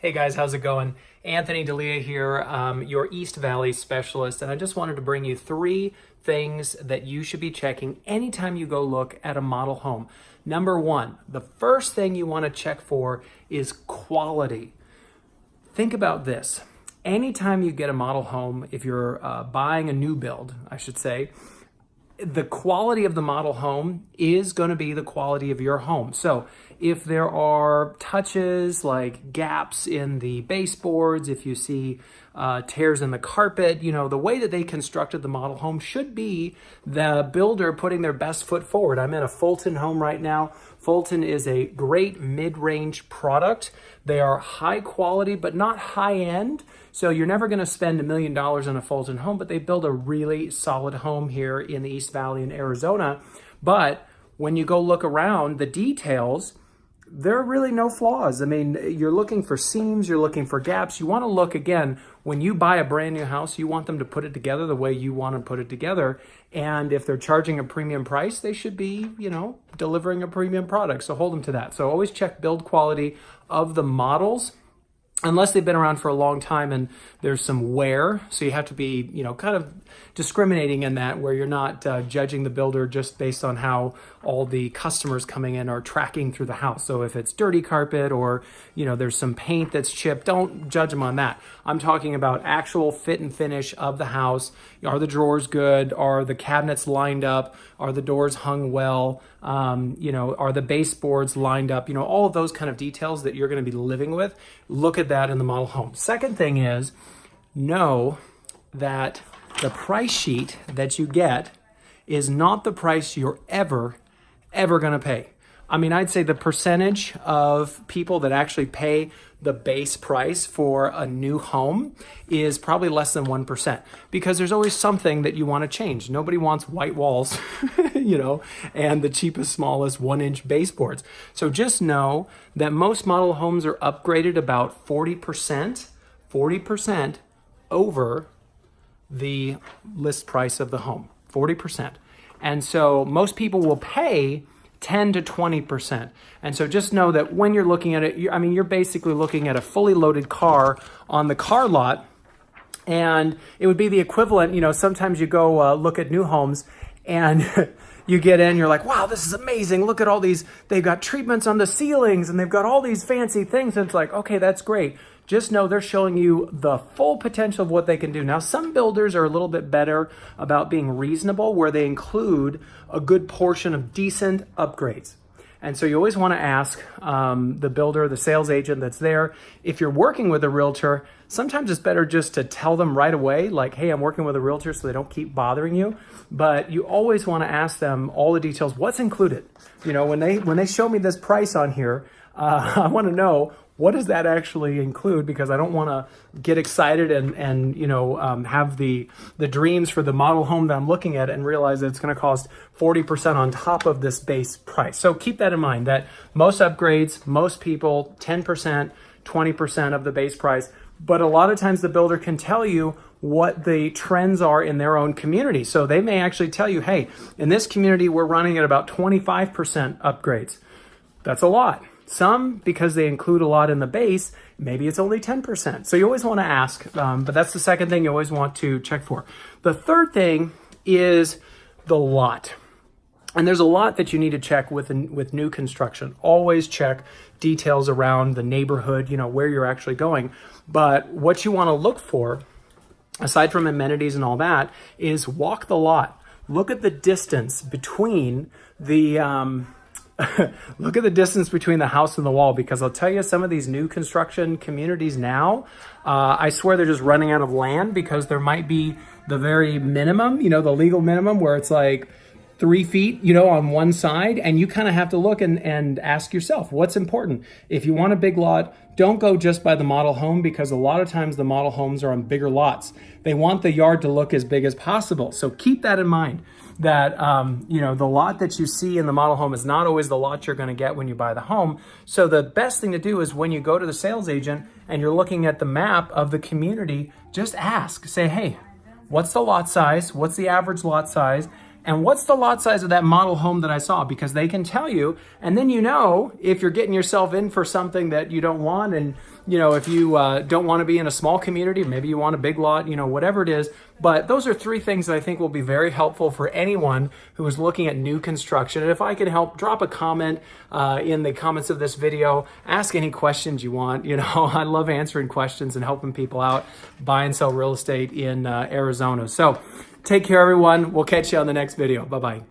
Hey guys, how's it going? Anthony D'Elia here, your East Valley specialist, and I just wanted to bring you 3 things that you should be checking anytime you go look at a model home. Number 1, the first thing you want to check for is quality. Think about this. Anytime you get a model home, if you're buying a new build, I should say, the quality of the model home is going to be the quality of your home. So if there are touches like gaps in the baseboards, if you see tears in the carpet, the way that they constructed the model home should be the builder putting their best foot forward. I'm in a Fulton home right now. Fulton is a great mid-range product. They are high quality, but not high end. So you're never going to spend $1 million on a Fulton home, but they build a really solid home here in the East Valley in Arizona. But when you go look around, the details, there are really no flaws. I mean, you're looking for seams, you're looking for gaps. You want to look, again, when you buy a brand new house, you want them to put it together the way you want to put it together. And if they're charging a premium price, they should be, delivering a premium product. So hold them to that. So always check build quality of the models, unless they've been around for a long time and there's some wear. So you have to be, kind of discriminating in that, where you're not judging the builder just based on how all the customers coming in are tracking through the house. So if it's dirty carpet or, there's some paint that's chipped, don't judge them on that. I'm talking about actual fit and finish of the house. Are the drawers good? Are the cabinets lined up? Are the doors hung well? Are the baseboards lined up? All of those kind of details that you're going to be living with. Look at that in the model home. Second thing is, know that the price sheet that you get is not the price you're ever going to pay. I mean, I'd say the percentage of people that actually pay the base price for a new home is probably less than 1%, because there's always something that you want to change. Nobody wants white walls, and the cheapest, smallest 1-inch baseboards. So just know that most model homes are upgraded about 40% over the list price of the home, 40%. And so most people will pay 10 to 20%. And so just know that when you're looking at it, you're basically looking at a fully loaded car on the car lot, and it would be the equivalent, sometimes you go look at new homes and you get in, you're like, wow, this is amazing. Look at all these, they've got treatments on the ceilings and they've got all these fancy things. And it's like, okay, that's great. Just know they're showing you the full potential of what they can do. Now, some builders are a little bit better about being reasonable, where they include a good portion of decent upgrades. And so you always want to ask the builder, the sales agent that's there. If you're working with a realtor, sometimes it's better just to tell them right away, like, hey, I'm working with a realtor, so they don't keep bothering you. But you always want to ask them all the details. What's included? When they show me this price on here, I want to know, what does that actually include? Because I don't want to get excited and have the dreams for the model home that I'm looking at and realize that it's going to cost 40% on top of this base price. So keep that in mind, that most upgrades, most people, 10%, 20% of the base price. But a lot of times the builder can tell you what the trends are in their own community. So they may actually tell you, hey, in this community, we're running at about 25% upgrades. That's a lot. Some, because they include a lot in the base, maybe it's only 10%. So you always want to ask, but that's the second thing you always want to check for. The third thing is the lot. And there's a lot that you need to check with new construction. Always check details around the neighborhood, where you're actually going. But what you want to look for, aside from amenities and all that, is walk the lot. Look at the distance between the... Look at the distance between the house and the wall, because I'll tell you, some of these new construction communities now, I swear they're just running out of land, because there might be the very minimum, the legal minimum, where it's like 3 feet, on one side, and you kind of have to look and ask yourself, what's important? If you want a big lot, don't go just by the model home, because a lot of times the model homes are on bigger lots. They want the yard to look as big as possible. So keep that in mind, that, the lot that you see in the model home is not always the lot you're going to get when you buy the home. So the best thing to do is, when you go to the sales agent and you're looking at the map of the community, just ask, say, hey, what's the lot size? What's the average lot size? And what's the lot size of that model home that I saw? Because they can tell you, and then if you're getting yourself in for something that you don't want, and if you don't want to be in a small community, maybe you want a big lot, whatever it is. But those are three things that I think will be very helpful for anyone who is looking at new construction. And if I can help, drop a comment in the comments of this video. Ask any questions you want. I love answering questions and helping people out buy and sell real estate in Arizona. So take care, everyone. We'll catch you on the next video. Bye-bye.